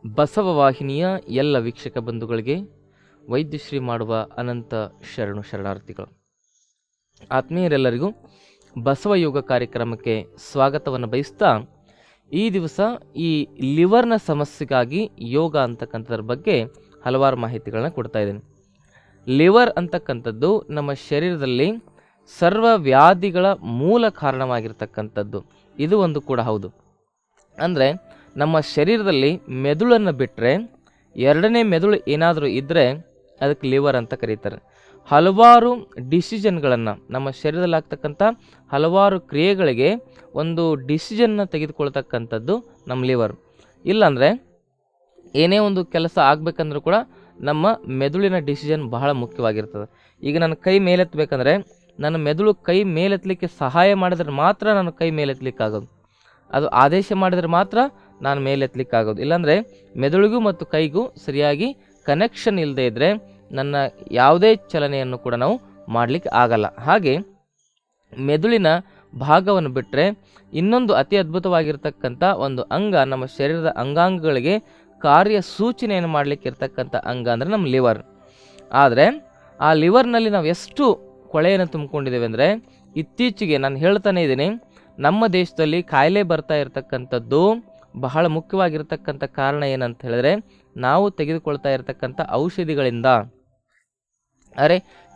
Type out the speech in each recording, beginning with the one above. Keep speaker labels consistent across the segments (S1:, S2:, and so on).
S1: ಬಸವ ವಾಹಿನಿಯ ಎಲ್ಲ ವೀಕ್ಷಕ ಬಂಧುಗಳಿಗೆ ವೈದ್ಯಶ್ರೀ ಮಾಡುವ ಅನಂತ ಶರಣಾರ್ಥಿಗಳು. ಆತ್ಮೀಯರೆಲ್ಲರಿಗೂ ಬಸವ ಯೋಗ ಕಾರ್ಯಕ್ರಮಕ್ಕೆ ಸ್ವಾಗತವನ್ನು ಬಯಸ್ತಾ, ಈ ದಿವಸ ಈ ಲಿವರ್ನ ಸಮಸ್ಯೆಗಾಗಿ ಯೋಗ ಅಂತಕ್ಕಂಥದ್ರ ಬಗ್ಗೆ ಹಲವಾರು ಮಾಹಿತಿಗಳನ್ನ ಕೊಡ್ತಾ ಇದ್ದೀನಿ. ಲಿವರ್ ಅಂತಕ್ಕಂಥದ್ದು ನಮ್ಮ ಶರೀರದಲ್ಲಿ ಸರ್ವ ವ್ಯಾಧಿಗಳ ಮೂಲ ಕಾರಣವಾಗಿರ್ತಕ್ಕಂಥದ್ದು. ಇದು ಒಂದು ಕೂಡ ಹೌದು. ಅಂದರೆ ನಮ್ಮ ಶರೀರದಲ್ಲಿ ಮೆದುಳನ್ನು ಬಿಟ್ಟರೆ ಎರಡನೇ ಮೆದುಳು ಏನಾದರೂ ಇದ್ದರೆ ಅದಕ್ಕೆ ಲಿವರ್ ಅಂತ ಕರೀತಾರೆ. ಹಲವಾರು ಡಿಸಿಷನ್ಗಳನ್ನು ನಮ್ಮ ಶರೀರದಲ್ಲಿ ಆಗ್ತಕ್ಕಂಥ ಹಲವಾರು ಕ್ರಿಯೆಗಳಿಗೆ ಒಂದು ಡಿಸಿಷನ್ನ ತೆಗೆದುಕೊಳ್ತಕ್ಕಂಥದ್ದು ನಮ್ಮ ಲಿವರ್. ಇಲ್ಲಾಂದರೆ ಏನೇ ಒಂದು ಕೆಲಸ ಆಗಬೇಕಂದ್ರೂ ಕೂಡ ನಮ್ಮ ಮೆದುಳಿನ ಡಿಸಿಷನ್ ಬಹಳ ಮುಖ್ಯವಾಗಿರ್ತದೆ. ಈಗ ನನ್ನ ಕೈ ಮೇಲೆತ್ತಬೇಕಂದ್ರೆ ನನ್ನ ಮೆದುಳು ಕೈ ಮೇಲೆತ್ತಲಿಕ್ಕೆ ಸಹಾಯ ಮಾಡಿದ್ರೆ ಮಾತ್ರ ನಾನು ಕೈ ಮೇಲೆತ್ತಲಿಕ್ಕಾಗೋದು. ಅದು ಆದೇಶ ಮಾಡಿದರೆ ಮಾತ್ರ ನಾನು ಮೇಲೆತ್ತಲಿಕ್ಕಾಗೋದು. ಇಲ್ಲಾಂದರೆ ಮೆದುಳಿಗೂ ಮತ್ತು ಕೈಗೂ ಸರಿಯಾಗಿ ಕನೆಕ್ಷನ್ ಇಲ್ಲದೆ ಇದ್ದರೆ ನನ್ನ ಯಾವುದೇ ಚಲನೆಯನ್ನು ಕೂಡ ನಾವು ಮಾಡಲಿಕ್ಕೆ ಆಗಲ್ಲ. ಹಾಗೆ ಮೆದುಳಿನ ಭಾಗವನ್ನು ಬಿಟ್ಟರೆ ಇನ್ನೊಂದು ಅತಿ ಅದ್ಭುತವಾಗಿರ್ತಕ್ಕಂಥ ಒಂದು ಅಂಗ, ನಮ್ಮ ಶರೀರದ ಅಂಗಾಂಗಗಳಿಗೆ ಕಾರ್ಯ ಸೂಚನೆಯನ್ನು ಮಾಡಲಿಕ್ಕೆ ಇರ್ತಕ್ಕಂಥ ಅಂಗ ಅಂದರೆ ನಮ್ಮ ಲಿವರ್. ಆದರೆ ಆ ಲಿವರ್ನಲ್ಲಿ ನಾವು ಎಷ್ಟು ಕೊಳೆಯನ್ನು ತುಂಬಿಕೊಂಡಿದ್ದೇವೆ ಅಂದರೆ, ಇತ್ತೀಚೆಗೆ ನಾನು ಹೇಳ್ತಾನೆ ಇದ್ದೀನಿ, ನಮ್ಮ ದೇಶದಲ್ಲಿ ಕಾಯಿಲೆ ಬರ್ತಾ ಇರತಕ್ಕಂಥದ್ದು ಬಹಳ ಮುಖ್ಯವಾಗಿರ್ತಕ್ಕಂಥ ಕಾರಣ ಏನಂತ ಹೇಳಿದ್ರೆ, ನಾವು ತೆಗೆದುಕೊಳ್ತಾ ಇರತಕ್ಕಂಥ ಔಷಧಿಗಳಿಂದ.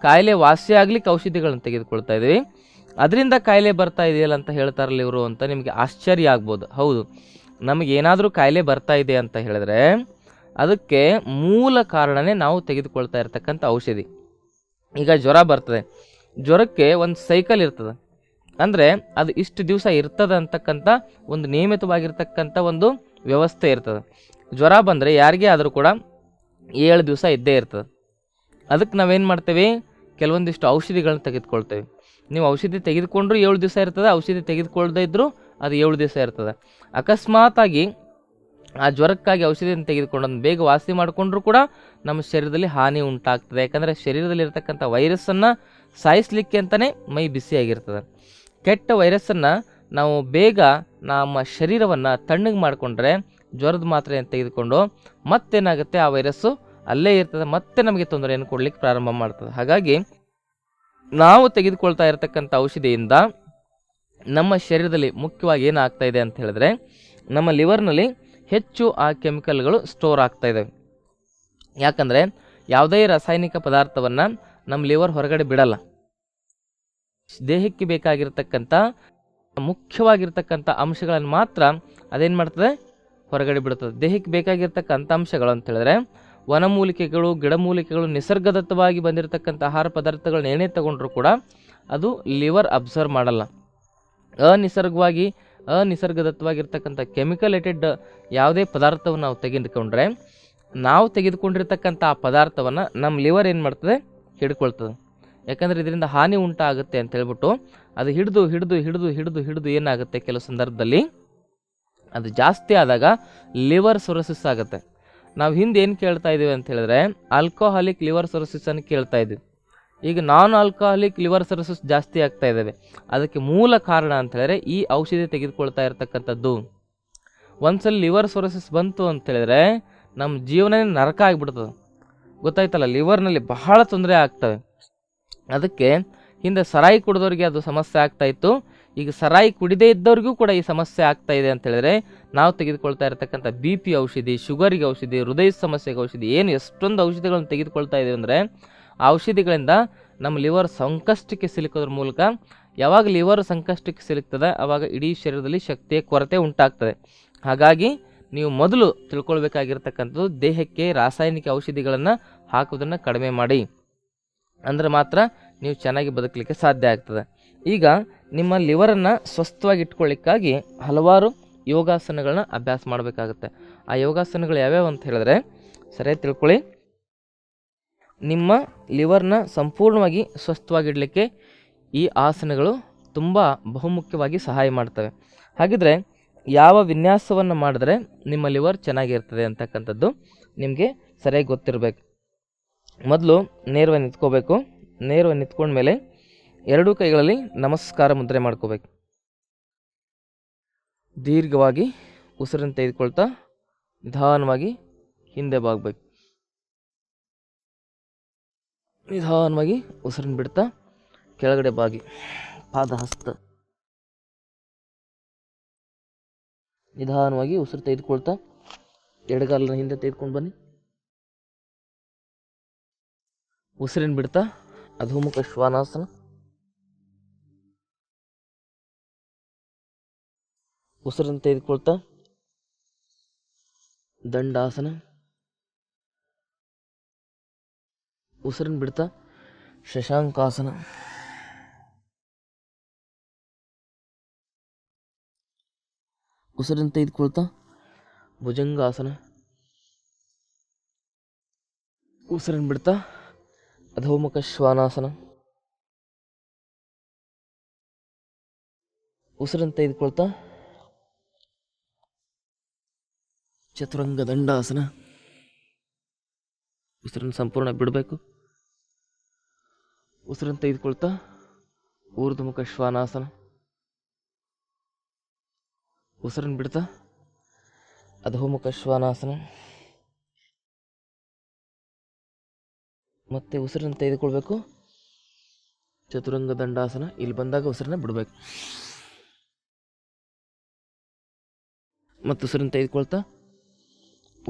S1: ಕಾಯಿಲೆ ವಾಸಿ ಆಗ್ಲಿಕ್ಕೆ ಔಷಧಿಗಳನ್ನು ತೆಗೆದುಕೊಳ್ತಾ ಇದ್ದೀವಿ, ಅದರಿಂದ ಕಾಯಿಲೆ ಬರ್ತಾ ಇದೆಯಲ್ಲ ಅಂತ ಹೇಳ್ತಾರಲ್ಲ ಇವರು ಅಂತ ನಿಮಗೆ ಆಶ್ಚರ್ಯ ಆಗ್ಬೋದು. ಹೌದು, ನಮಗೇನಾದರೂ ಕಾಯಿಲೆ ಬರ್ತಾ ಇದೆ ಅಂತ ಹೇಳಿದ್ರೆ ಅದಕ್ಕೆ ಮೂಲ ಕಾರಣನೇ ನಾವು ತೆಗೆದುಕೊಳ್ತಾ ಇರತಕ್ಕಂಥ ಔಷಧಿ. ಈಗ ಜ್ವರ ಬರ್ತದೆ, ಜ್ವರಕ್ಕೆ ಒಂದು ಸೈಕಲ್ ಇರ್ತದೆ, ಅಂದರೆ ಅದು ಇಷ್ಟು ದಿವಸ ಇರ್ತದೆ ಅಂತಕ್ಕಂಥ ಒಂದು ನಿಯಮಿತವಾಗಿರ್ತಕ್ಕಂಥ ಒಂದು ವ್ಯವಸ್ಥೆ ಇರ್ತದೆ. ಜ್ವರ ಬಂದರೆ ಯಾರಿಗೇ ಆದರೂ ಕೂಡ 7 ದಿವಸ ಇದ್ದೇ ಇರ್ತದೆ. ಅದಕ್ಕೆ ನಾವೇನು ಮಾಡ್ತೇವೆ, ಕೆಲವೊಂದಿಷ್ಟು ಔಷಧಿಗಳನ್ನ ತೆಗೆದುಕೊಳ್ತೇವೆ. ನೀವು ಔಷಧಿ ತೆಗೆದುಕೊಂಡ್ರೂ 7 ದಿವಸ ಇರ್ತದೆ, ಔಷಧಿ ತೆಗೆದುಕೊಳ್ಳದೇ ಇದ್ದರೂ ಅದು 7 ದಿವಸ ಇರ್ತದೆ. ಅಕಸ್ಮಾತಾಗಿ ಆ ಜ್ವರಕ್ಕಾಗಿ ಔಷಧಿಯನ್ನು ತೆಗೆದುಕೊಂಡು ಬೇಗ ವಾಸಿ ಮಾಡಿಕೊಂಡ್ರೂ ಕೂಡ ನಮ್ಮ ಶರೀರದಲ್ಲಿ ಹಾನಿ ಉಂಟಾಗ್ತದೆ. ಯಾಕಂದರೆ ಶರೀರದಲ್ಲಿ ಇರತಕ್ಕಂಥ ವೈರಸ್ಸನ್ನು ಸಾಯಿಸಲಿಕ್ಕೆ ಅಂತಲೇ ಮೈ ಬಿಸಿಯಾಗಿರ್ತದೆ. ಕೆಟ್ಟ ವೈರಸ್ಸನ್ನು ನಾವು ಬೇಗ ನಮ್ಮ ಶರೀರವನ್ನು ತಣ್ಣಗೆ ಮಾಡಿಕೊಂಡ್ರೆ ಜ್ವರದ ಮಾತ್ರೆಯನ್ನು ತೆಗೆದುಕೊಂಡು ಮತ್ತೇನಾಗುತ್ತೆ, ಆ ವೈರಸ್ಸು ಅಲ್ಲೇ ಇರ್ತದೆ, ಮತ್ತೆ ನಮಗೆ ತೊಂದರೆಯನ್ನು ಕೊಡಲಿಕ್ಕೆ ಪ್ರಾರಂಭ ಮಾಡ್ತದೆ. ಹಾಗಾಗಿ ನಾವು ತೆಗೆದುಕೊಳ್ತಾ ಇರತಕ್ಕಂಥ ಔಷಧಿಯಿಂದ ನಮ್ಮ ಶರೀರದಲ್ಲಿ ಮುಖ್ಯವಾಗಿ ಏನಾಗ್ತಾ ಇದೆ ಅಂತ ಹೇಳಿದ್ರೆ, ನಮ್ಮ ಲಿವರ್ನಲ್ಲಿ ಹೆಚ್ಚು ಆ ಕೆಮಿಕಲ್ಗಳು ಸ್ಟೋರ್ ಆಗ್ತಾ ಇದ್ದಾವೆ. ಯಾಕಂದರೆ ಯಾವುದೇ ರಾಸಾಯನಿಕ ಪದಾರ್ಥವನ್ನು ನಮ್ಮ ಲಿವರ್ ಹೊರಗಡೆ ಬಿಡಲ್ಲ. ದೇಹಕ್ಕೆ ಬೇಕಾಗಿರ್ತಕ್ಕಂಥ ಮುಖ್ಯವಾಗಿರ್ತಕ್ಕಂಥ ಅಂಶಗಳನ್ನು ಮಾತ್ರ ಅದೇನು ಮಾಡ್ತದೆ, ಹೊರಗಡೆ ಬಿಡುತ್ತದೆ. ದೇಹಕ್ಕೆ ಬೇಕಾಗಿರ್ತಕ್ಕಂಥ ಅಂಶಗಳು ಅಂತ ಹೇಳಿದ್ರೆ ವನಮೂಲಿಕೆಗಳು, ಗಿಡಮೂಲಿಕೆಗಳು, ನಿಸರ್ಗದತ್ತವಾಗಿ ಬಂದಿರತಕ್ಕಂಥ ಆಹಾರ ಪದಾರ್ಥಗಳನ್ನ ಏನೇ ತಗೊಂಡ್ರೂ ಕೂಡ ಅದು ಲಿವರ್ ಅಬ್ಸರ್ವ್ ಮಾಡಲ್ಲ. ಅನಿಸರ್ಗದತ್ತವಾಗಿರ್ತಕ್ಕಂಥ ಕೆಮಿಕಲೇಟೆಡ್ ಯಾವುದೇ ಪದಾರ್ಥವನ್ನು ನಾವು ತೆಗೆದುಕೊಂಡ್ರೆ ನಾವು ತೆಗೆದುಕೊಂಡಿರ್ತಕ್ಕಂಥ ಆ ಪದಾರ್ಥವನ್ನು ನಮ್ಮ ಲಿವರ್ ಏನು ಮಾಡ್ತದೆ, ಹಿಡ್ಕೊಳ್ತದೆ. ಯಾಕಂದರೆ ಇದರಿಂದ ಹಾನಿ ಉಂಟಾಗುತ್ತೆ ಅಂತ ಹೇಳ್ಬಿಟ್ಟು ಅದು ಹಿಡಿದು ಹಿಡಿದು ಹಿಡಿದು ಹಿಡಿದು ಹಿಡಿದು ಏನಾಗುತ್ತೆ, ಕೆಲವು ಸಂದರ್ಭದಲ್ಲಿ ಅದು ಜಾಸ್ತಿ ಆದಾಗ ಲಿವರ್ ಸೊರಸಿಸ್ ಆಗುತ್ತೆ. ನಾವು ಹಿಂದೆ ಏನು ಕೇಳ್ತಾ ಇದ್ದೀವಿ ಅಂತ ಹೇಳಿದ್ರೆ ಆಲ್ಕೋಹಾಲಿಕ್ ಲಿವರ್ ಸೊರಸಿಸನ್ನು ಕೇಳ್ತಾ ಇದ್ವಿ. ಈಗ ನಾನ್ ಆಲ್ಕೋಹಾಲಿಕ್ ಲಿವರ್ ಸೊರಸಿಸ್ ಜಾಸ್ತಿ ಆಗ್ತಾ ಇದ್ದಾವೆ. ಅದಕ್ಕೆ ಮೂಲ ಕಾರಣ ಅಂತ ಹೇಳಿದ್ರೆ ಈ ಔಷಧಿ ತೆಗೆದುಕೊಳ್ತಾ ಇರತಕ್ಕಂಥದ್ದು. ಒಂದ್ಸಲ ಲಿವರ್ ಸೊರಸಿಸ್ ಬಂತು ಅಂತ ಹೇಳಿದ್ರೆ ನಮ್ಮ ಜೀವನನೇ ನರಕ ಆಗಿಬಿಡ್ತದೆ. ಗೊತ್ತಾಯ್ತಲ್ಲ, ಲಿವರ್ನಲ್ಲಿ ಬಹಳ ತೊಂದರೆ ಆಗ್ತವೆ. ಅದಕ್ಕೆ ಹಿಂದೆ ಸರಾಯಿ ಕುಡಿದವ್ರಿಗೆ ಅದು ಸಮಸ್ಯೆ ಆಗ್ತಾ ಇತ್ತು. ಈಗ ಸರಾಯಿ ಕುಡಿದೇ ಇದ್ದವ್ರಿಗೂ ಕೂಡ ಈ ಸಮಸ್ಯೆ ಆಗ್ತಾ ಇದೆ ಅಂತ ಹೇಳಿದ್ರೆ ನಾವು ತೆಗೆದುಕೊಳ್ತಾ ಇರತಕ್ಕಂಥ BP ಔಷಧಿ, ಶುಗರಿಗೆ ಔಷಧಿ, ಹೃದಯ ಸಮಸ್ಯೆಗೆ ಔಷಧಿ, ಏನು ಎಷ್ಟೊಂದು ಔಷಧಿಗಳನ್ನು ತೆಗೆದುಕೊಳ್ತಾ ಇದ್ದೀವಿ ಅಂದರೆ ಆ ಔಷಧಿಗಳಿಂದ ನಮ್ಮ ಲಿವರ್ ಸಂಕಷ್ಟಕ್ಕೆ ಸಿಲುಕೋದ್ರ ಮೂಲಕ, ಯಾವಾಗ ಲಿವರ್ ಸಂಕಷ್ಟಕ್ಕೆ ಸಿಲುಕ್ತದೆ ಆವಾಗ ಇಡೀ ಶರೀರದಲ್ಲಿ ಶಕ್ತಿಯ ಕೊರತೆ ಉಂಟಾಗ್ತದೆ. ಹಾಗಾಗಿ ನೀವು ಮೊದಲು ತಿಳ್ಕೊಳ್ಬೇಕಾಗಿರ್ತಕ್ಕಂಥದ್ದು, ದೇಹಕ್ಕೆ ರಾಸಾಯನಿಕ ಔಷಧಿಗಳನ್ನು ಹಾಕೋದನ್ನು ಕಡಿಮೆ ಮಾಡಿ, ಅಂದರೆ ಮಾತ್ರ ನೀವು ಚೆನ್ನಾಗಿ ಬದುಕಲಿಕ್ಕೆ ಸಾಧ್ಯ ಆಗ್ತದೆ. ಈಗ ನಿಮ್ಮ ಲಿವರನ್ನು ಸ್ವಸ್ಥವಾಗಿ ಇಟ್ಕೊಳ್ಳಿಕ್ಕಾಗಿ ಹಲವಾರು ಯೋಗಾಸನಗಳನ್ನ ಅಭ್ಯಾಸ ಮಾಡಬೇಕಾಗುತ್ತೆ. ಆ ಯೋಗಾಸನಗಳು ಯಾವ್ಯಾವ ಅಂತ ಹೇಳಿದ್ರೆ ಸರಿಯಾಗಿ ತಿಳ್ಕೊಳ್ಳಿ. ನಿಮ್ಮ ಲಿವರ್ನ ಸಂಪೂರ್ಣವಾಗಿ ಸ್ವಸ್ಥವಾಗಿಡಲಿಕ್ಕೆ ಈ ಆಸನಗಳು ತುಂಬ ಬಹುಮುಖ್ಯವಾಗಿ ಸಹಾಯ ಮಾಡ್ತವೆ. ಹಾಗಿದ್ರೆ ಯಾವ ವಿನ್ಯಾಸವನ್ನು ಮಾಡಿದ್ರೆ ನಿಮ್ಮ ಲಿವರ್ ಚೆನ್ನಾಗಿರ್ತದೆ ಅಂತಕ್ಕಂಥದ್ದು ನಿಮಗೆ ಸರಿಯಾಗಿ ಗೊತ್ತಿರಬೇಕು. ಮೊದಲು ನೇರವಾಗಿ ನಿಂತ್ಕೋಬೇಕು. ನೇರವಾಗಿ ನಿಂತ್ಕೊಂಡ್ಮೇಲೆ ಎರಡೂ ಕೈಗಳಲ್ಲಿ ನಮಸ್ಕಾರ ಮುದ್ರೆ ಮಾಡ್ಕೋಬೇಕು. ದೀರ್ಘವಾಗಿ ಉಸಿರನ್ನು ತೆಗೆದುಕೊಳ್ತಾ ನಿಧಾನವಾಗಿ ಹಿಂದೆ ಬಾಗಬೇಕು. ನಿಧಾನವಾಗಿ ಉಸಿರನ್ನು ಬಿಡ್ತಾ ಕೆಳಗಡೆ ಬಾಗಿ, ಪಾದ ಹಸ್ತ ನಿಧಾನವಾಗಿ ಉಸಿರು ತೆಗೆದುಕೊಳ್ತಾ ಎಡಗಾಲನ ಹಿಂದೆ ತೆಗೆದುಕೊಂಡು ಬನ್ನಿ. ಉಸಿರನ್ನು ಬಿಡ್ತಾ ಅಧೋಮುಖ ಶ್ವಾನಾಸನ. ಉಸಿರನ್ನು ತೆಗೆದುಕೊಳ್ತಾ ದಂಡಾಸನ. ಉಸಿರನ್ನು ಬಿಡ್ತಾ ಶಶಾಂಕಾಸನ. ಉಸಿರನ್ನು ತೆಗೆದುಕೊಳ್ತಾ ಭುಜಂಗಾಸನ. ಉಸಿರನ್ನು ಬಿಡ್ತಾ ಅಧೋಮುಖ ಶ್ವಾನಾಸನ. ಉಸಿರನ್ನು ತೆಗೆದುಕೊಳ್ತಾ ಚತುರಂಗ ದಂಡಾಸನ. ಉಸಿರನ್ನು ಸಂಪೂರ್ಣ ಬಿಡಬೇಕು. ಉಸಿರನ್ನು ತೆಗೆದುಕೊಳ್ತಾ ಊರ್ಧ್ವಮುಖ ಶ್ವಾನಾಸನ. ಉಸಿರನ್ನು ಬಿಡ್ತಾ ಅಧೋಮುಖ ಶ್ವಾನಾಸನ. ಮತ್ತೆ ಉಸಿರನ್ನು ತೆಗೆದುಕೊಳ್ಬೇಕು, ಚತುರಂಗ ದಂಡಾಸನ. ಇಲ್ಲಿ ಬಂದಾಗ ಉಸಿರನ್ನ ಬಿಡಬೇಕು. ಮತ್ತು ಉಸಿರನ್ನು ತೆಗೆದುಕೊಳ್ತಾ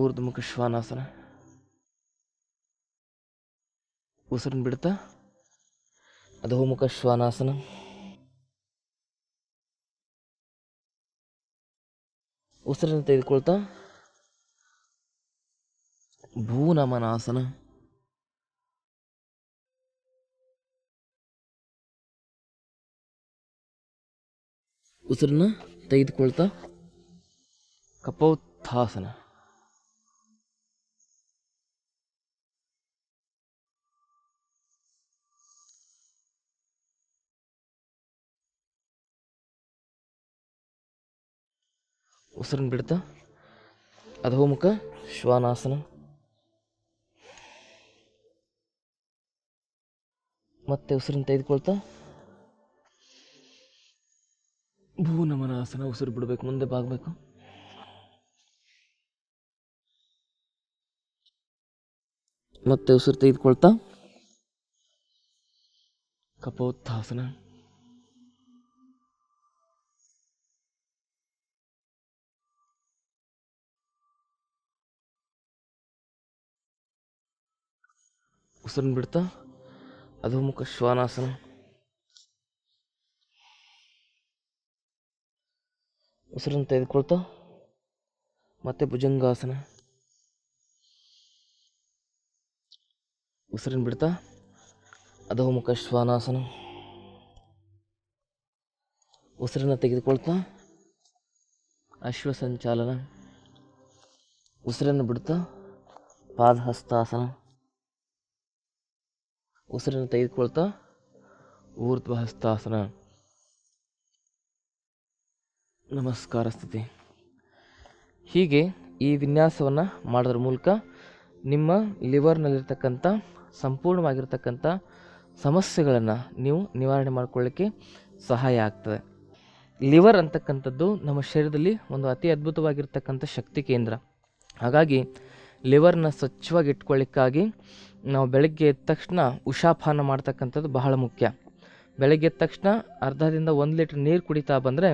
S1: ಊರ್ಧ್ವಮುಖ ಶ್ವಾನಾಸನ. ಉಸಿರನ್ನು ಬಿಡ್ತಾ ಅಧೋಮುಖ ಶ್ವಾನಾಸನ. ಉಸಿರನ್ನು ತೆಗೆದುಕೊಳ್ತಾ ಭೂನಮನಾಸನ. ಉಸಿರನ್ನ ತೆಗೆದುಕೊಳ್ತಾ ಕಪೋತ್ಥಾಸನ. ಉಸಿರನ್ನು ಬಿಡ್ತಾ ಅಧೋಮುಖ ಶ್ವಾನಾಸನ. ಮತ್ತೆ ಉಸಿರನ್ನು ತೆಗೆದುಕೊಳ್ತಾ ಭೂನಮನಾಸನ. ಉಸಿರು ಬಿಡಬೇಕು, ಮುಂದೆ ಬಾಗಬೇಕು. ಮತ್ತೆ ಉಸಿರು ತೆಗೆದುಕೊಳ್ತಾ ಕಪೋತ್ಥಾಸನ. ಉಸಿರನ್ನು ಬಿಡ್ತಾ ಅಧೋಮುಖ ಶ್ವಾನಾಸನ. ಉಸಿರನ್ನು ತೆಗೆದುಕೊಳ್ತಾ ಮತ್ತೆ ಭುಜಂಗಾಸನ. ಉಸಿರನ್ನು ಬಿಡ್ತಾ ಅಧೋಮುಖ ಶ್ವಾನಾಸನ. ಉಸಿರನ್ನು ತೆಗೆದುಕೊಳ್ತಾ ಅಶ್ವಸಂಚಾಲನ. ಉಸಿರನ್ನು ಬಿಡ್ತಾ ಪಾದಹಸ್ತಾಸನ. ಉಸಿರನ್ನು ತೆಗೆದುಕೊಳ್ತಾ ಊರ್ಧ್ವಹಸ್ತಾಸನ. ನಮಸ್ಕಾರ ಸ್ಥಿತಿ. ಹೀಗೆ ಈ ವಿನ್ಯಾಸವನ್ನು ಮಾಡೋದ್ರ ಮೂಲಕ ನಿಮ್ಮ ಲಿವರ್ನಲ್ಲಿರ್ತಕ್ಕಂಥ ಸಂಪೂರ್ಣವಾಗಿರ್ತಕ್ಕಂಥ ಸಮಸ್ಯೆಗಳನ್ನು ನೀವು ನಿವಾರಣೆ ಮಾಡಿಕೊಳ್ಳಿಕ್ಕೆ ಸಹಾಯ ಆಗ್ತದೆ. ಲಿವರ್ ಅಂತಕ್ಕಂಥದ್ದು ನಮ್ಮ ಶರೀರದಲ್ಲಿ ಒಂದು ಅತಿ ಅದ್ಭುತವಾಗಿರ್ತಕ್ಕಂಥ ಶಕ್ತಿ ಕೇಂದ್ರ. ಹಾಗಾಗಿ ಲಿವರ್ನ ಸ್ವಚ್ಛವಾಗಿ ಇಟ್ಕೊಳ್ಳಿಕ್ಕಾಗಿ ನಾವು ಬೆಳಗ್ಗೆ ಎದ್ದ ತಕ್ಷಣ ಉಷಾಪಾನ ಮಾಡ್ತಕ್ಕಂಥದ್ದು ಬಹಳ ಮುಖ್ಯ. ಬೆಳಗ್ಗೆ ಎದ್ದ ತಕ್ಷಣ ಅರ್ಧದಿಂದ 1 ಲೀಟ್ರ್ ನೀರು ಕುಡಿತಾ ಬಂದರೆ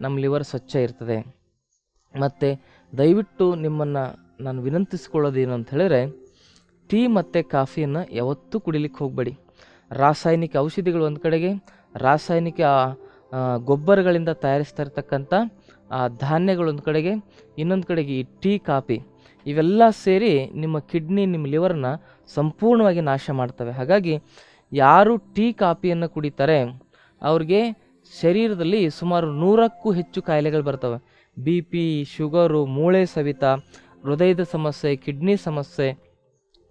S1: ನಮ್ಮ ಲಿವರ್ ಸ್ವಚ್ಛ ಇರ್ತದೆ. ಮತ್ತು ದಯವಿಟ್ಟು ನಿಮ್ಮನ್ನು ನಾನು ವಿನಂತಿಸ್ಕೊಳ್ಳೋದೇನು ಅಂತ ಹೇಳಿದ್ರೆ, ಟೀ ಮತ್ತು ಕಾಫಿಯನ್ನು ಯಾವತ್ತೂ ಕುಡಿಲಿಕ್ಕೆ ಹೋಗಬೇಡಿ. ರಾಸಾಯನಿಕ ಔಷಧಿಗಳು ಒಂದು ಕಡೆಗೆ, ರಾಸಾಯನಿಕ ಗೊಬ್ಬರಗಳಿಂದ ತಯಾರಿಸ್ತಾ ಇರ್ತಕ್ಕಂಥ ಧಾನ್ಯಗಳು ಒಂದು ಕಡೆಗೆ, ಇನ್ನೊಂದು ಕಡೆಗೆ ಈ ಟೀ ಕಾಫಿ ಇವೆಲ್ಲ ಸೇರಿ ನಿಮ್ಮ ಕಿಡ್ನಿ, ನಿಮ್ಮ ಲಿವರ್ನ ಸಂಪೂರ್ಣವಾಗಿ ನಾಶ ಮಾಡ್ತವೆ. ಹಾಗಾಗಿ ಯಾರು ಟೀ ಕಾಫಿಯನ್ನು ಕುಡಿತಾರೆ ಅವ್ರಿಗೆ ಶರೀರದಲ್ಲಿ ಸುಮಾರು 100ಕ್ಕೂ ಹೆಚ್ಚು ಕಾಯಿಲೆಗಳು ಬರ್ತವೆ. BP, ಶುಗರು, ಮೂಳೆ ಸವಿತ, ಹೃದಯದ ಸಮಸ್ಯೆ, ಕಿಡ್ನಿ ಸಮಸ್ಯೆ,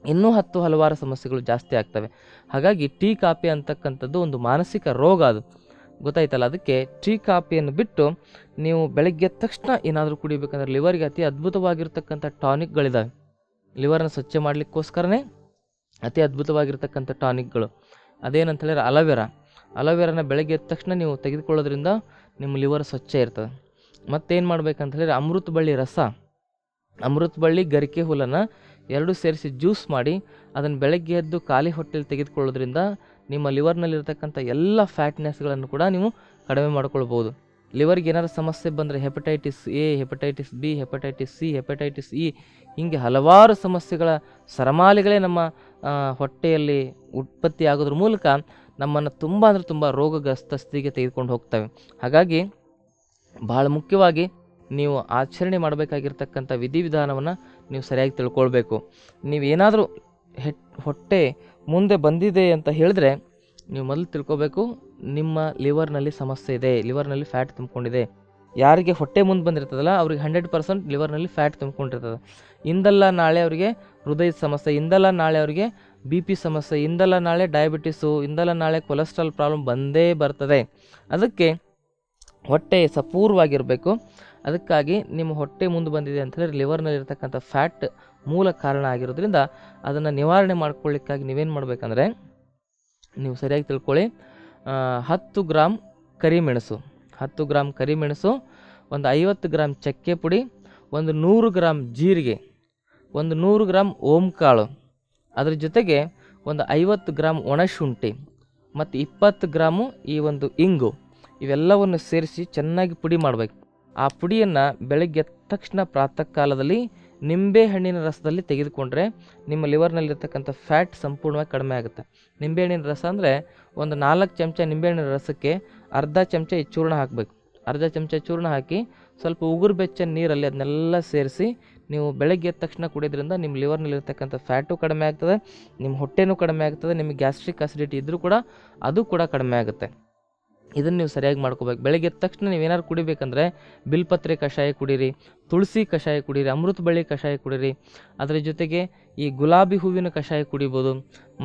S1: ಇನ್ನೂ ಹಲವಾರು ಸಮಸ್ಯೆಗಳು ಜಾಸ್ತಿ ಆಗ್ತವೆ. ಹಾಗಾಗಿ ಟೀ ಕಾಫಿ ಅಂತಕ್ಕಂಥದ್ದು ಒಂದು ಮಾನಸಿಕ ರೋಗ, ಅದು ಗೊತ್ತಾಯ್ತಲ್ಲ. ಅದಕ್ಕೆ ಟೀ ಕಾಫಿಯನ್ನು ಬಿಟ್ಟು ನೀವು ಬೆಳಗ್ಗೆ ಎದ್ದ ತಕ್ಷಣ ಏನಾದರೂ ಕುಡಿಬೇಕಂದ್ರೆ ಲಿವರ್ಗೆ ಅತಿ ಅದ್ಭುತವಾಗಿರ್ತಕ್ಕಂಥ ಟಾನಿಕ್ಗಳಿದ್ದಾವೆ. ಲಿವರ್ನ ಸ್ವಚ್ಛ ಮಾಡಲಿಕ್ಕೋಸ್ಕರನೇ ಅತಿ ಅದ್ಭುತವಾಗಿರ್ತಕ್ಕಂಥ ಟಾನಿಕ್ಗಳು. ಅದೇನಂತ ಹೇಳಿದ್ರೆ ಅಲೋವೆರಾನ ಬೆಳಗ್ಗೆ ಎದ್ದ ತಕ್ಷಣ ನೀವು ತೆಗೆದುಕೊಳ್ಳೋದ್ರಿಂದ ನಿಮ್ಮ ಲಿವರ್ ಸ್ವಚ್ಛ ಇರ್ತದೆ. ಮತ್ತೇನು ಮಾಡ್ಬೇಕಂತ ಹೇಳಿದ್ರೆ ಅಮೃತ ಬಳ್ಳಿ ರಸ, ಅಮೃತ ಬಳ್ಳಿ ಗರಿಕೆ ಹುಲ್ಲನ್ನು ಎರಡೂ ಸೇರಿಸಿ ಜ್ಯೂಸ್ ಮಾಡಿ ಅದನ್ನು ಬೆಳಗ್ಗೆ ಎದ್ದು ಖಾಲಿ ಹೊಟ್ಟೆಲಿ ತೆಗೆದುಕೊಳ್ಳೋದ್ರಿಂದ ನಿಮ್ಮ ಲಿವರ್ನಲ್ಲಿರ್ತಕ್ಕಂಥ ಎಲ್ಲ ಫ್ಯಾಟ್ನೆಸ್ಗಳನ್ನು ಕೂಡ ನೀವು ಕಡಿಮೆ ಮಾಡ್ಕೊಳ್ಬೋದು. ಲಿವರ್ಗೆ ಏನಾದ್ರು ಸಮಸ್ಯೆ ಬಂದರೆ hepatitis A, hepatitis B, hepatitis C, hepatitis E, ಹೀಗೆ ಹಲವಾರು ಸಮಸ್ಯೆಗಳ ಸರಮಾಲೆಗಳೇ ನಮ್ಮ ಹೊಟ್ಟೆಯಲ್ಲಿ ಉತ್ಪತ್ತಿ ಆಗೋದ್ರ ಮೂಲಕ ನಮ್ಮನ್ನು ತುಂಬ ಅಂದರೆ ತುಂಬ ರೋಗಗ್ರಸ್ತ ಸ್ಥಿತಿಗೆ ತೆಗೆದುಕೊಂಡು ಹೋಗ್ತವೆ. ಹಾಗಾಗಿ ಭಾಳ ಮುಖ್ಯವಾಗಿ ನೀವು ಆಚರಣೆ ಮಾಡಬೇಕಾಗಿರ್ತಕ್ಕಂಥ ವಿಧಿವಿಧಾನವನ್ನು ನೀವು ಸರಿಯಾಗಿ ತಿಳ್ಕೊಳ್ಬೇಕು. ನೀವೇನಾದರೂ ಹೊಟ್ಟೆ ಮುಂದೆ ಬಂದಿದೆ ಅಂತ ಹೇಳಿದ್ರೆ ನೀವು ಮೊದಲು ತಿಳ್ಕೊಬೇಕು, ನಿಮ್ಮ ಲಿವರ್ನಲ್ಲಿ ಸಮಸ್ಯೆ ಇದೆ, ಲಿವರ್ನಲ್ಲಿ ಫ್ಯಾಟ್ ತುಂಬಿಕೊಂಡಿದೆ. ಯಾರಿಗೆ ಹೊಟ್ಟೆ ಮುಂದೆ ಬಂದಿರ್ತದಲ್ಲ ಅವ್ರಿಗೆ 100% ಲಿವರ್ನಲ್ಲಿ ಫ್ಯಾಟ್ ತುಂಬಿಕೊಂಡಿರ್ತದೆ. ಇಂದಲ್ಲ ನಾಳೆ ಅವರಿಗೆ ಹೃದಯದ ಸಮಸ್ಯೆ, ಇಂದಲ್ಲ ನಾಳೆ ಅವರಿಗೆ BP ಸಮಸ್ಯೆ, ಇಂದಲ್ಲ ನಾಳೆ ಡಯಾಬಿಟಿಸು, ಇಂದಲ್ಲ ನಾಳೆ ಕೊಲೆಸ್ಟ್ರಾಲ್ ಪ್ರಾಬ್ಲಮ್ ಬಂದೇ ಬರ್ತದೆ. ಅದಕ್ಕೆ ಹೊಟ್ಟೆ ಸಪೂರ್ವಾಗಿರಬೇಕು. ಅದಕ್ಕಾಗಿ ನಿಮ್ಮ ಹೊಟ್ಟೆ ಮುಂದೆ ಬಂದಿದೆ ಅಂತ ಹೇಳಿದ್ರೆ ಲಿವರ್ನಲ್ಲಿರ್ತಕ್ಕಂಥ ಫ್ಯಾಟ್ ಮೂಲ ಕಾರಣ ಆಗಿರೋದ್ರಿಂದ ಅದನ್ನು ನಿವಾರಣೆ ಮಾಡ್ಕೊಳ್ಳಿಕ್ಕಾಗಿ ನೀವೇನು ಮಾಡಬೇಕಂದ್ರೆ, ನೀವು ಸರಿಯಾಗಿ ತಿಳ್ಕೊಳ್ಳಿ, 10 ಗ್ರಾಮ್ ಕರಿಮೆಣಸು, 10 ಗ್ರಾಮ್ ಕರಿಮೆಣಸು, ಒಂದು 50 ಗ್ರಾಮ್ ಚಕ್ಕೆ ಪುಡಿ, ಒಂದು 100 ಗ್ರಾಮ್ ಜೀರಿಗೆ, ಒಂದು 100 ಗ್ರಾಮ್ ಓಂಕಾಳು, ಅದ್ರ ಜೊತೆಗೆ ಒಂದು 50 ಗ್ರಾಮ್ ಒಣಶುಂಠಿ ಮತ್ತು 20 ಗ್ರಾಮು ಈ ಒಂದು ಇಂಗು, ಇವೆಲ್ಲವನ್ನು ಸೇರಿಸಿ ಚೆನ್ನಾಗಿ ಪುಡಿ ಮಾಡಬೇಕು. ಆ ಪುಡಿಯನ್ನು ಬೆಳಗ್ಗೆ ಎದ್ದ ತಕ್ಷಣ ಪ್ರಾತಃ ಕಾಲದಲ್ಲಿ ನಿಂಬೆ ಹಣ್ಣಿನ ರಸದಲ್ಲಿ ತೆಗೆದುಕೊಂಡ್ರೆ ನಿಮ್ಮ ಲಿವರ್ನಲ್ಲಿರ್ತಕ್ಕಂಥ ಫ್ಯಾಟ್ ಸಂಪೂರ್ಣವಾಗಿ ಕಡಿಮೆ ಆಗುತ್ತೆ. ನಿಂಬೆಹಣ್ಣಿನ ರಸ ಅಂದರೆ ಒಂದು 4 ಚಮಚ ನಿಂಬೆಹಣ್ಣಿನ ರಸಕ್ಕೆ ಅರ್ಧ ಚಮಚ ಈ ಚೂರ್ಣ ಹಾಕಬೇಕು. ಅರ್ಧ ಚಮಚ ಚೂರ್ಣ ಹಾಕಿ ಸ್ವಲ್ಪ ಉಗುರು ಬೆಚ್ಚ ನೀರಲ್ಲಿ ಅದನ್ನೆಲ್ಲ ಸೇರಿಸಿ ನೀವು ಬೆಳಗ್ಗೆ ಎದ್ದ ತಕ್ಷಣ ಕುಡಿಯೋದ್ರಿಂದ ನಿಮ್ಮ ಲಿವರ್ನಲ್ಲಿರ್ತಕ್ಕಂಥ ಫ್ಯಾಟು ಕಡಿಮೆ ಆಗ್ತದೆ, ನಿಮ್ಮ ಹೊಟ್ಟೆನೂ ಕಡಿಮೆ ಆಗ್ತದೆ, ನಿಮಗೆ ಗ್ಯಾಸ್ಟ್ರಿಕ್ ಅಸಿಡಿಟಿ ಇದ್ದರೂ ಕೂಡ ಅದು ಕೂಡ ಕಡಿಮೆ ಆಗುತ್ತೆ. ಇದನ್ನು ನೀವು ಸರಿಯಾಗಿ ಮಾಡ್ಕೋಬೇಕು. ಬೆಳಗ್ಗೆ ಎದ್ದ ತಕ್ಷಣ ನೀವೇನಾದ್ರು ಕುಡಿಬೇಕಂದ್ರೆ ಬಿಲ್ಪತ್ರೆ ಕಷಾಯ ಕುಡೀರಿ, ತುಳಸಿ ಕಷಾಯ ಕುಡೀರಿ, ಅಮೃತ ಬಳ್ಳಿ ಕಷಾಯ ಕುಡೀರಿ, ಅದರ ಜೊತೆಗೆ ಈ ಗುಲಾಬಿ ಹೂವಿನ ಕಷಾಯ ಕುಡಿಬೋದು.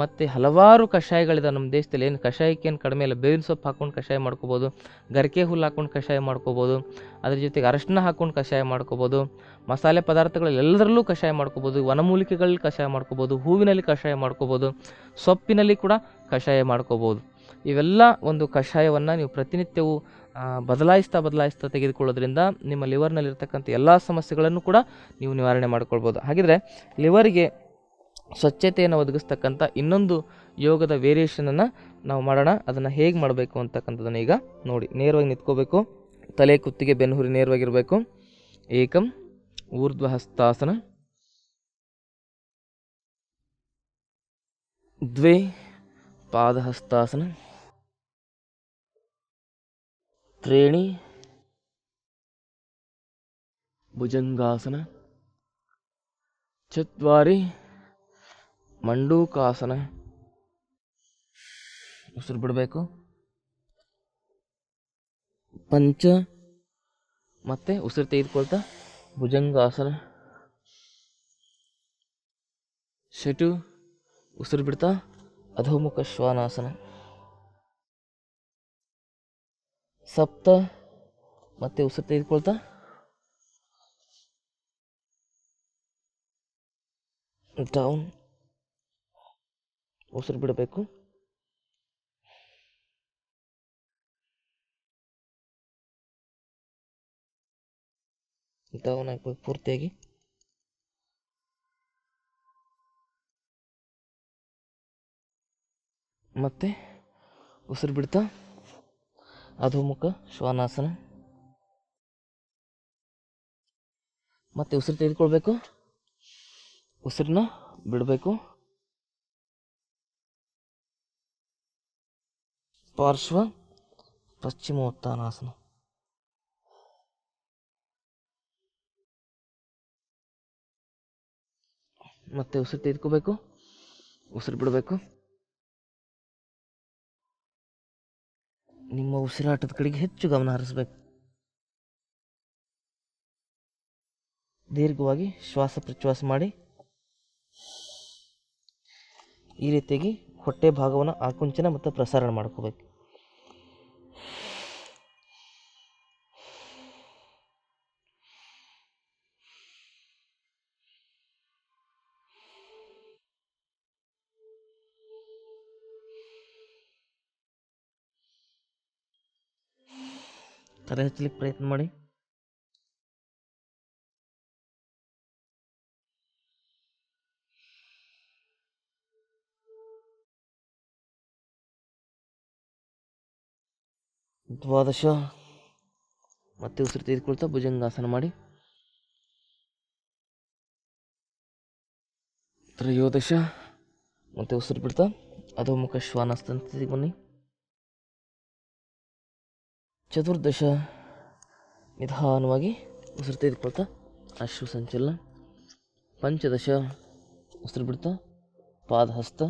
S1: ಮತ್ತು ಹಲವಾರು ಕಷಾಯಗಳಿದೆ ನಮ್ಮ ದೇಶದಲ್ಲಿ. ಏನು ಕಷಾಯಕ್ಕೇನು ಕಡಿಮೆ ಇಲ್ಲ, ಬೇವಿನ ಸೊಪ್ಪು ಹಾಕ್ಕೊಂಡು ಕಷಾಯ ಮಾಡ್ಕೋಬೋದು, ಗರಿಕೆ ಹುಲ್ಲು ಹಾಕ್ಕೊಂಡು ಕಷಾಯ ಮಾಡ್ಕೋಬೋದು, ಅದ್ರ ಜೊತೆಗೆ ಅರಶಿನ ಹಾಕ್ಕೊಂಡು ಕಷಾಯ ಮಾಡ್ಕೋಬೋದು, ಮಸಾಲೆ ಪದಾರ್ಥಗಳಲ್ಲಿ ಎಲ್ಲದರಲ್ಲೂ ಕಷಾಯ ಮಾಡ್ಕೋಬೋದು, ವನಮೂಲಿಕೆಗಳಲ್ಲಿ ಕಷಾಯ ಮಾಡ್ಕೋಬೋದು, ಹೂವಿನಲ್ಲಿ ಕಷಾಯ ಮಾಡ್ಕೋಬೋದು, ಸೊಪ್ಪಿನಲ್ಲಿ ಕೂಡ ಕಷಾಯ ಮಾಡ್ಕೋಬೋದು. ಇವೆಲ್ಲ ಒಂದು ಕಷಾಯವನ್ನು ನೀವು ಪ್ರತಿನಿತ್ಯವೂ ಬದಲಾಯಿಸ್ತಾ ತೆಗೆದುಕೊಳ್ಳೋದ್ರಿಂದ ನಿಮ್ಮ ಲಿವರ್ನಲ್ಲಿರ್ತಕ್ಕಂಥ ಎಲ್ಲ ಸಮಸ್ಯೆಗಳನ್ನು ಕೂಡ ನೀವು ನಿವಾರಣೆ ಮಾಡ್ಕೊಳ್ಬೋದು. ಹಾಗಿದ್ರೆ ಲಿವರಿಗೆ ಸ್ವಚ್ಛತೆಯನ್ನು ಒದಗಿಸ್ತಕ್ಕಂಥ ಇನ್ನೊಂದು ಯೋಗದ ವೇರಿಯೇಷನನ್ನು ನಾವು ಮಾಡೋಣ. ಅದನ್ನು ಹೇಗೆ ಮಾಡಬೇಕು ಅಂತಕ್ಕಂಥದ್ದನ್ನು ಈಗ ನೋಡಿ. ನೇರವಾಗಿ ನಿಂತ್ಕೋಬೇಕು, ತಲೆ ಕುತ್ತಿಗೆ ಬೆನ್ನುಹುರಿ ನೇರವಾಗಿರಬೇಕು. ಏಕಂ ಊರ್ಧ್ವ ಹಸ್ತಾಸನ, ದ್ವೇ ಪಾದಹಸ್ತಾಸನ, ತ್ರೀಣಿ ಭುಜಂಗಾಸನ, ಚತ್ವಾರಿ ಮಂಡೂಕಾಸನ. ಉಸಿರು ಬಿಡಬೇಕು. ಪಂಚ ಮತ್ತೆ ಉಸಿರು ತೆಗೆದುಕೊಳ್ತಾ ಭುಜಂಗಾಸನ. ಶಟು ಉಸಿರು ಬಿಡ್ತಾ ಅಧೋಮುಖ ಶ್ವಾನಾಸನ. ಸಪ್ತ ಮತ್ತೆ ಉಸಿರು ತೆಗೆದುಕೊಳ್ತಾ ಡೌನ್, ಉಸಿರು ಬಿಡಬೇಕು. ಡೌನ್ ಆಗ್ಬೇಕು ಪೂರ್ತಿಯಾಗಿ. ಮತ್ತೆ ಉಸಿರು ಬಿಡ್ತಾ ಅಧೋಮುಖ ಶ್ವಾನಾಸನ. ಮತ್ತೆ ಉಸಿರು ತೆಗೆದುಕೊಳ್ಬೇಕು, ಉಸಿರನ್ನ ಬಿಡಬೇಕು. ಪಾರ್ಶ್ವ ಪಶ್ಚಿಮೋತ್ತಾನಾಸನ. ಮತ್ತೆ ಉಸಿರು ತೆಗೆದುಕೋಬೇಕು, ಉಸಿರು ಬಿಡಬೇಕು. ನಿಮ್ಮ ಉಸಿರಾಟದ ಕಡೆಗೆ ಹೆಚ್ಚು ಗಮನ ಹರಿಸಬೇಕು. ದೀರ್ಘವಾಗಿ ಶ್ವಾಸ ಪ್ರಶ್ವಾಸ ಮಾಡಿ. ಈ ರೀತಿಯಾಗಿ ಹೊಟ್ಟೆ ಭಾಗವನ್ನು ಆಕುಂಚನ ಮತ್ತು ಪ್ರಸಾರಣ ಮಾಡ್ಕೋಬೇಕು. ತಲೆ ಹಚ್ಚಲಿಕ್ಕೆ ಪ್ರಯತ್ನ ಮಾಡಿ. ದ್ವಾದಶ, ಮತ್ತೆ ಉಸಿರು ತೆಗೆದುಕೊಳ್ತಾ ಭುಜಂಗಾಸನ ಮಾಡಿ. ತ್ರಯೋದಶ, ಮತ್ತೆ ಉಸಿರು ಬಿಡ್ತಾ ಅಧೋಮುಖ ಶ್ವಾನಾಸನಸ್ಥಿತಿಗೆ ಬನ್ನಿ. ಚತುರ್ದಶ, ನಿಧಾನವಾಗಿ ಉಸಿರು ತೆಗೆದುಕೊಳ್ತಾ ಅಶ್ವ ಸಂಚಲನ. ಪಂಚದಶ, ಉಸಿರು ಬಿಡ್ತಾ ಪಾದಹಸ್ತ.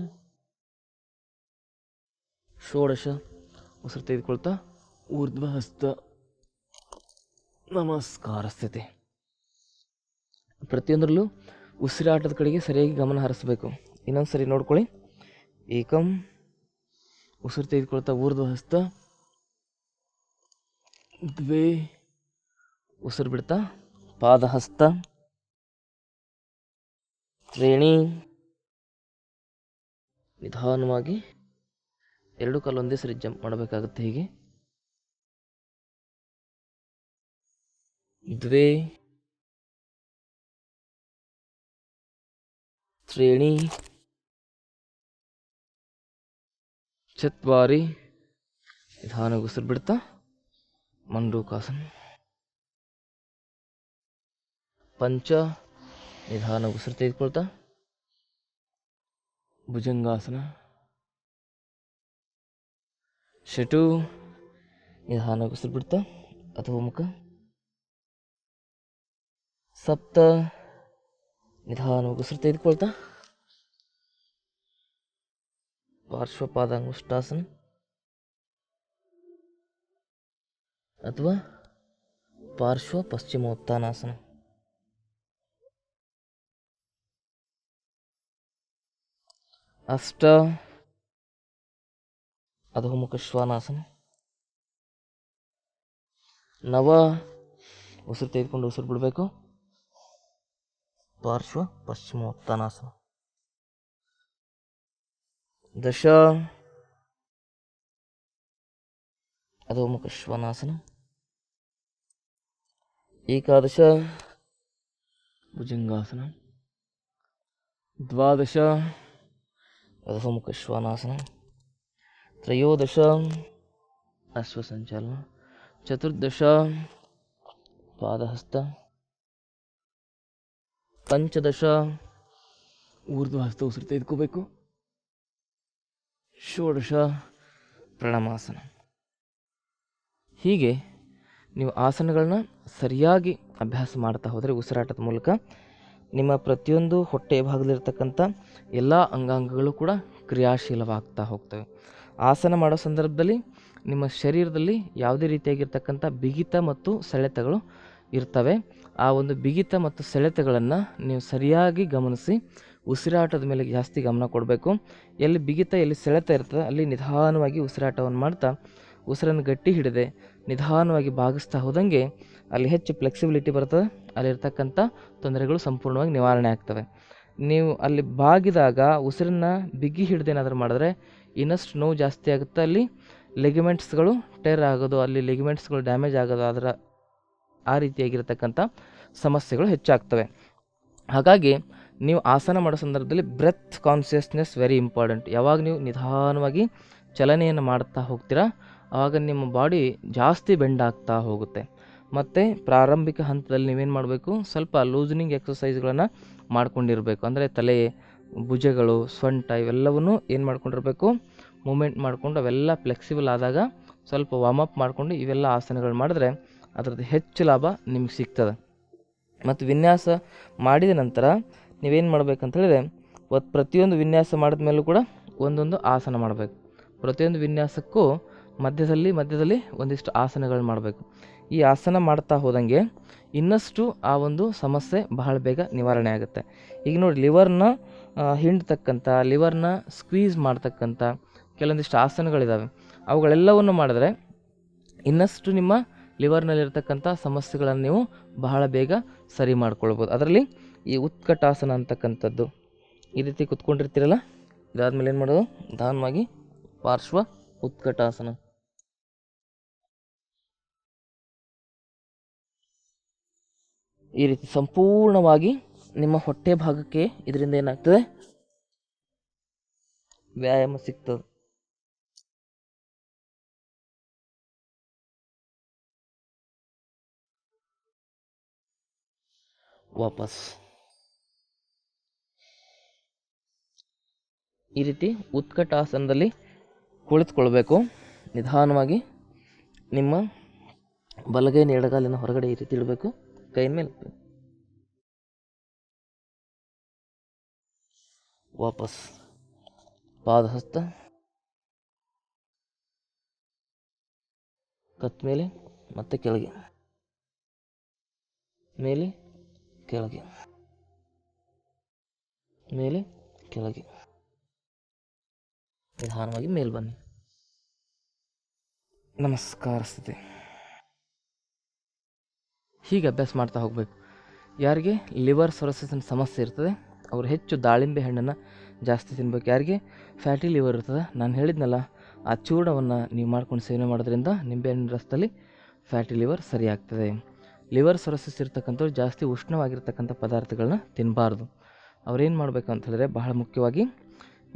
S1: ಷೋಡಶ, ಉಸಿರು ತೆಗೆದುಕೊಳ್ತಾ ಊರ್ಧ್ವಹಸ್ತ. ನಮಸ್ಕಾರ ಸ್ಥಿತಿ. ಪ್ರತಿಯೊಂದರಲ್ಲೂ ಉಸಿರಾಟದ ಕಡೆಗೆ ಸರಿಯಾಗಿ ಗಮನ ಹರಿಸಬೇಕು. ಇನ್ನೊಂದು ಸರಿ ನೋಡ್ಕೊಳ್ಳಿ. ಏಕಂ, ಉಸಿರು ತೆಗೆದುಕೊಳ್ತಾ ಊರ್ಧ್ವಹಸ್ತ. ದ್ವೇ, ಉಸಿರು ಬಿಡ್ತಾ ಪಾದಹಸ್ತ. ತ್ರೀಣಿ, ನಿಧಾನವಾಗಿ ಎರಡು ಕಾಲು ಒಂದೇ ಸರಿ ಜಂಪ್ ಮಾಡಬೇಕಾಗುತ್ತೆ. ಹೀಗೆ ದ್ವೇ, ತ್ರೀಣಿ, ಚತ್ವಾರಿ, ನಿಧಾನವಾಗಿ ಉಸಿರು ಬಿಡ್ತಾ ಮಂಡೂಕಾಸನ. ಪಂಚ, ನಿಧಾನವಾಗಿ ಉಸಿರು ತೆಗೆದುಕೊಳ್ತಾ ಭುಜಂಗಾಸನ. ಷಟು, ನಿಧಾನವಾಗಿ ಉಸಿರು ಬಿಡ್ತಾ ಅಧೋಮುಖ. ಸಪ್ತ, ನಿಧಾನವಾಗಿ ಉಸಿರು ತೆಗೆದುಕೊಳ್ತಾ ಪಾರ್ಶ್ವಪಾದಾಂಗುಷ್ಟಾಸನ ಅಥವಾ ಪಾರ್ಶ್ವ ಪಶ್ಚಿಮೋತ್ಥಾನಾಸನ. ಅಷ್ಟ, ಅಧೋಮುಖ ಶ್ವಾನಾಸನ. ನವ, ಉಸಿರು ತೆಗೆದುಕೊಂಡು ಉಸಿರು ಬಿಡಬೇಕು, ಪಾರ್ಶ್ವ ಪಶ್ಚಿಮೋತ್ಥಾನಾಸನ. ದಶ, ಅಧೋಮುಖ ಶ್ವಾನಾಸನ. ಏಕಾದಶ, ಭುಜಂಗಾಸನ. ದ್ವಾದಶ, ಅಧೋಮುಖ ಶ್ವಾನಾಸನ. ತ್ರಯೋದಶ, ಅಶ್ವಸಂಚಾಲನ. ಚತುರ್ದಶ, ಪಾದಹಸ್ತ. ಪಂಚದಶ, ಊರ್ಧ್ವಹಸ್ತ ಉಸಿರು ತೆಗೆದುಕೋಬೇಕು. ಷೋಡಶ, ಪ್ರಣಾಮಾಸನ. ಹೀಗೆ ನೀವು ಆಸನಗಳನ್ನ ಸರಿಯಾಗಿ ಅಭ್ಯಾಸ ಮಾಡ್ತಾ ಹೋದರೆ ಉಸಿರಾಟದ ಮೂಲಕ ನಿಮ್ಮ ಪ್ರತಿಯೊಂದು ಹೊಟ್ಟೆಯ ಭಾಗದಲ್ಲಿರ್ತಕ್ಕಂಥ ಎಲ್ಲ ಅಂಗಾಂಗಗಳು ಕೂಡ ಕ್ರಿಯಾಶೀಲವಾಗ್ತಾ ಹೋಗ್ತವೆ. ಆಸನ ಮಾಡೋ ಸಂದರ್ಭದಲ್ಲಿ ನಿಮ್ಮ ಶರೀರದಲ್ಲಿ ಯಾವುದೇ ರೀತಿಯಾಗಿರ್ತಕ್ಕಂಥ ಬಿಗಿತ ಮತ್ತು ಸೆಳೆತಗಳು ಇರ್ತವೆ. ಆ ಒಂದು ಬಿಗಿತ ಮತ್ತು ಸೆಳೆತಗಳನ್ನು ನೀವು ಸರಿಯಾಗಿ ಗಮನಿಸಿ ಉಸಿರಾಟದ ಮೇಲೆ ಜಾಸ್ತಿ ಗಮನ ಕೊಡಬೇಕು. ಎಲ್ಲಿ ಬಿಗಿತ ಎಲ್ಲಿ ಸೆಳೆತ ಇರ್ತದೆ ಅಲ್ಲಿ ನಿಧಾನವಾಗಿ ಉಸಿರಾಟವನ್ನು ಮಾಡ್ತಾ ಉಸಿರನ್ನು ಗಟ್ಟಿ ಹಿಡಿದೆ ನಿಧಾನವಾಗಿ ಬಾಗಿಸ್ತಾ ಹೋದಂಗೆ ಅಲ್ಲಿ ಹೆಚ್ಚು ಫ್ಲೆಕ್ಸಿಬಿಲಿಟಿ ಬರ್ತದೆ. ಅಲ್ಲಿರ್ತಕ್ಕಂಥ ತೊಂದರೆಗಳು ಸಂಪೂರ್ಣವಾಗಿ ನಿವಾರಣೆ ಆಗ್ತವೆ. ನೀವು ಅಲ್ಲಿ ಬಾಗಿದಾಗ ಉಸಿರನ್ನು ಬಿಗಿ ಹಿಡಿದೇನಾದರೂ ಮಾಡಿದ್ರೆ ಇನ್ನಷ್ಟು ನೋವು ಜಾಸ್ತಿ ಆಗುತ್ತೆ. ಅಲ್ಲಿ ಲೆಗಿಮೆಂಟ್ಸ್ಗಳು ಟೇರ್ ಆಗೋದು, ಅಲ್ಲಿ ಲೆಗಿಮೆಂಟ್ಸ್ಗಳು ಡ್ಯಾಮೇಜ್ ಆಗೋದು, ಅದರ ಆ ರೀತಿಯಾಗಿರ್ತಕ್ಕಂಥ ಸಮಸ್ಯೆಗಳು ಹೆಚ್ಚಾಗ್ತವೆ. ಹಾಗಾಗಿ ನೀವು ಆಸನ ಮಾಡೋ ಸಂದರ್ಭದಲ್ಲಿ ಬ್ರೆತ್ ಕಾನ್ಷಿಯಸ್ನೆಸ್ ವೆರಿ ಇಂಪಾರ್ಟೆಂಟ್. ಯಾವಾಗ ನೀವು ನಿಧಾನವಾಗಿ ಚಲನೆಯನ್ನು ಮಾಡ್ತಾ ಹೋಗ್ತೀರಾ ಆವಾಗ ನಿಮ್ಮ ಬಾಡಿ ಜಾಸ್ತಿ ಬೆಂಡ್ ಆಗ್ತಾ ಹೋಗುತ್ತೆ. ಮತ್ತು ಪ್ರಾರಂಭಿಕ ಹಂತದಲ್ಲಿ ನೀವೇನು ಮಾಡಬೇಕು, ಸ್ವಲ್ಪ ಲೂಸನಿಂಗ್ ಎಕ್ಸಸೈಸ್ಗಳನ್ನು ಮಾಡ್ಕೊಂಡಿರಬೇಕು. ಅಂದರೆ ತಲೆ, ಭುಜಗಳು, ಸೊಂಟ ಇವೆಲ್ಲವನ್ನೂ ಏನು ಮಾಡ್ಕೊಂಡಿರಬೇಕು, ಮೂಮೆಂಟ್ ಮಾಡಿಕೊಂಡು ಅವೆಲ್ಲ ಫ್ಲೆಕ್ಸಿಬಲ್ ಆದಾಗ ಸ್ವಲ್ಪ ವಾರ್ಮಪ್ ಮಾಡಿಕೊಂಡು ಇವೆಲ್ಲ ಆಸನಗಳು ಮಾಡಿದ್ರೆ ಅದರದ್ದು ಹೆಚ್ಚು ಲಾಭ ನಿಮ್ಗೆ ಸಿಗ್ತದೆ. ಮತ್ತು ವಿನ್ಯಾಸ ಮಾಡಿದ ನಂತರ ನೀವೇನು ಮಾಡ್ಬೇಕಂತ ಹೇಳಿದ್ರೆ ಪ್ರತಿಯೊಂದು ವಿನ್ಯಾಸ ಮಾಡಿದ ಮೇಲೂ ಕೂಡ ಒಂದೊಂದು ಆಸನ ಮಾಡಬೇಕು. ಪ್ರತಿಯೊಂದು ವಿನ್ಯಾಸಕ್ಕೂ ಮಧ್ಯದಲ್ಲಿ ಒಂದಿಷ್ಟು ಆಸನಗಳು ಮಾಡಬೇಕು. ಈ ಆಸನ ಮಾಡ್ತಾ ಹೋದಂಗೆ ಇನ್ನಷ್ಟು ಆ ಒಂದು ಸಮಸ್ಯೆ ಬಹಳ ಬೇಗ ನಿವಾರಣೆ ಆಗುತ್ತೆ. ಈಗ ನೋಡಿ, ಲಿವರ್ನ ಹಿಂಡ್ತಕ್ಕಂಥ, ಲಿವರ್ನ ಸ್ಕ್ವೀಸ್ ಮಾಡ್ತಕ್ಕಂಥ ಕೆಲವೊಂದಿಷ್ಟು ಆಸನಗಳಿದ್ದಾವೆ. ಅವುಗಳೆಲ್ಲವನ್ನು ಮಾಡಿದ್ರೆ ಇನ್ನಷ್ಟು ನಿಮ್ಮ ಲಿವರ್ನಲ್ಲಿರ್ತಕ್ಕಂಥ ಸಮಸ್ಯೆಗಳನ್ನು ನೀವು ಬಹಳ ಬೇಗ ಸರಿ ಮಾಡ್ಕೊಳ್ಬೋದು. ಅದರಲ್ಲಿ ಈ ಉತ್ಕಟಾಸನ ಅಂತಕ್ಕಂಥದ್ದು, ಈ ರೀತಿ ಕುತ್ಕೊಂಡಿರ್ತೀರಲ್ಲ, ಇದಾದಮೇಲೆ ಏನು ಮಾಡೋದು, ನಿಧಾನವಾಗಿ ಪಾರ್ಶ್ವ ಉತ್ಕಟಾಸನ. ಈ ರೀತಿ ಸಂಪೂರ್ಣವಾಗಿ ನಿಮ್ಮ ಹೊಟ್ಟೆ ಭಾಗಕ್ಕೆ ಇದರಿಂದ ಏನಾಗ್ತದೆ, ವ್ಯಾಯಾಮ ಸಿಗ್ತದೆ. ವಾಪಸ್. ಈ ರೀತಿ ಉತ್ಕಟಾಸನದಲ್ಲಿ ಕುಳಿತುಕೊಳ್ಬೇಕು. ನಿಧಾನವಾಗಿ ನಿಮ್ಮ ಬಲಗೈನ ಎಡಗಾಲಿನ ಹೊರಗಡೆ ಈ ರೀತಿ ಇಡಬೇಕು. ಕೈ ಮೇಲೆ ವಾಪಸ್. ಪಾದಹಸ್ತ ಕತ್ ಮೇಲೆ ಮತ್ತೆ ಕೆಳಗೆ, ಮೇಲೆ ಕೆಳಗೆ, ಮೇಲೆ ಕೆಳಗೆ. ನಿಧಾನವಾಗಿ ಮೇಲೆ ಬನ್ನಿ. ನಮಸ್ಕಾರ ಸ್ಥಿತಿ. ಹೀಗೆ ಅಭ್ಯಾಸ ಮಾಡ್ತಾ ಹೋಗಬೇಕು. ಯಾರಿಗೆ ಲಿವರ್ ಸೊರಸಿನ ಸಮಸ್ಯೆ ಇರ್ತದೆ ಅವರು ಹೆಚ್ಚು ದಾಳಿಂಬೆ ಹಣ್ಣನ್ನು ಜಾಸ್ತಿ ತಿನ್ಬೇಕು. ಯಾರಿಗೆ ಫ್ಯಾಟಿ ಲಿವರ್ ಇರ್ತದೆ, ನಾನು ಹೇಳಿದ್ನಲ್ಲ ಆ ಚೂರ್ಣವನ್ನು ನೀವು ಮಾಡ್ಕೊಂಡು ಸೇವನೆ ಮಾಡೋದ್ರಿಂದ ನಿಂಬೆಹಣ್ಣಿನ ರಸದಲ್ಲಿ ಫ್ಯಾಟಿ ಲಿವರ್ ಸರಿಯಾಗ್ತದೆ. ಲಿವರ್ ಸೊರಸಿಸ್ ಇರ್ತಕ್ಕಂಥವ್ರು ಜಾಸ್ತಿ ಉಷ್ಣವಾಗಿರ್ತಕ್ಕಂಥ ಪದಾರ್ಥಗಳನ್ನ ತಿನ್ನಬಾರ್ದು. ಅವ್ರೇನು ಮಾಡಬೇಕು ಅಂತ ಹೇಳಿದ್ರೆ ಬಹಳ ಮುಖ್ಯವಾಗಿ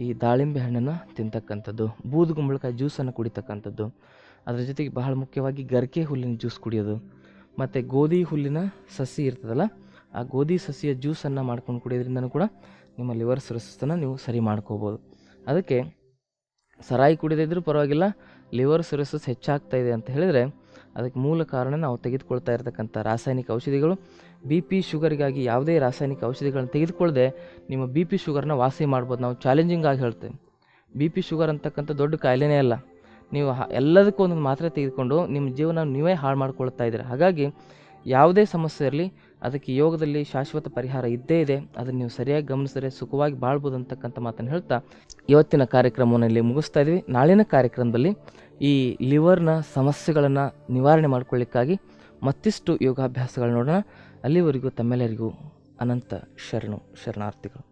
S1: ಈ ದಾಳಿಂಬೆ ಹಣ್ಣನ್ನು ತಿಂತಕ್ಕಂಥದ್ದು, ಬೂದುಗುಂಬಳಕಾಯಿ ಜ್ಯೂಸನ್ನು ಕುಡಿತಕ್ಕಂಥದ್ದು, ಅದರ ಜೊತೆಗೆ ಬಹಳ ಮುಖ್ಯವಾಗಿ ಗರಿಕೆ ಹುಲ್ಲಿನ ಜ್ಯೂಸ್ ಕುಡಿಯೋದು, ಮತ್ತು ಗೋಧಿ ಹುಲ್ಲಿನ ಸಸಿ ಇರ್ತದಲ್ಲ ಆ ಗೋಧಿ ಸಸಿಯ ಜ್ಯೂಸನ್ನು ಮಾಡ್ಕೊಂಡು ಕುಡಿಯೋದ್ರಿಂದನೂ ಕೂಡ ನಿಮ್ಮ ಲಿವರ್ ಸಿರೋಸಿಸನ್ನು ನೀವು ಸರಿ ಮಾಡ್ಕೋಬೋದು. ಅದಕ್ಕೆ ಸರಾಯಿ ಕುಡಿದಿದ್ರೂ ಪರವಾಗಿಲ್ಲ, ಲಿವರ್ ಸಿರೋಸಿಸ್ ಹೆಚ್ಚಾಗ್ತಾ ಇದೆ ಅಂತ ಹೇಳಿದರೆ ಅದಕ್ಕೆ ಮೂಲ ಕಾರಣ ನಾವು ತೆಗೆದುಕೊಳ್ತಾ ಇರತಕ್ಕಂಥ ರಾಸಾಯನಿಕ ಔಷಧಿಗಳು. ಬಿ ಪಿ ಶುಗರಿಗಾಗಿ ಯಾವುದೇ ರಾಸಾಯನಿಕ ಔಷಧಿಗಳನ್ನ ತೆಗೆದುಕೊಳ್ಳದೆ ನಿಮ್ಮ ಬಿ ಪಿ ಶುಗರ್ನ ವಾಸಿ ಮಾಡ್ಬೋದು. ನಾವು ಚಾಲೆಂಜಿಂಗ್ ಆಗಿ ಹೇಳ್ತೇವೆ, ಬಿ ಪಿ ಶುಗರ್ ಅಂತಕ್ಕಂಥ ದೊಡ್ಡ ಕಾಯಿಲೆನೇ ಅಲ್ಲ. ನೀವು ಎಲ್ಲದಕ್ಕೂ ಒಂದೊಂದು ಮಾತ್ರೆ ತೆಗೆದುಕೊಂಡು ನಿಮ್ಮ ಜೀವನ ನೀವೇ ಹಾಳು ಮಾಡ್ಕೊಳ್ತಾ ಇದ್ದೀರ. ಹಾಗಾಗಿ ಯಾವುದೇ ಸಮಸ್ಯೆ ಇರಲಿ ಅದಕ್ಕೆ ಯೋಗದಲ್ಲಿ ಶಾಶ್ವತ ಪರಿಹಾರ ಇದ್ದೇ ಇದೆ. ಅದನ್ನು ನೀವು ಸರಿಯಾಗಿ ಗಮನಿಸಿದರೆ ಸುಖವಾಗಿ ಬಾಳ್ಬೋದು ಅಂತಕ್ಕಂಥ ಮಾತನ್ನು ಹೇಳ್ತಾ ಇವತ್ತಿನ ಕಾರ್ಯಕ್ರಮವನ್ನು ಇಲ್ಲಿ ಮುಗಿಸ್ತಾ ಇದ್ವಿ. ನಾಳಿನ ಕಾರ್ಯಕ್ರಮದಲ್ಲಿ ಈ ಲಿವರ್ನ ಸಮಸ್ಯೆಗಳನ್ನು ನಿವಾರಣೆ ಮಾಡ್ಕೊಳ್ಳಿಕ್ಕಾಗಿ ಮತ್ತಿಷ್ಟು ಯೋಗಾಭ್ಯಾಸಗಳು ನೋಡೋಣ. ಅಲ್ಲಿವರೆಗೂ ತಮ್ಮೆಲ್ಲರಿಗೂ ಅನಂತ ಶರಣಾರ್ಥಿಗಳು.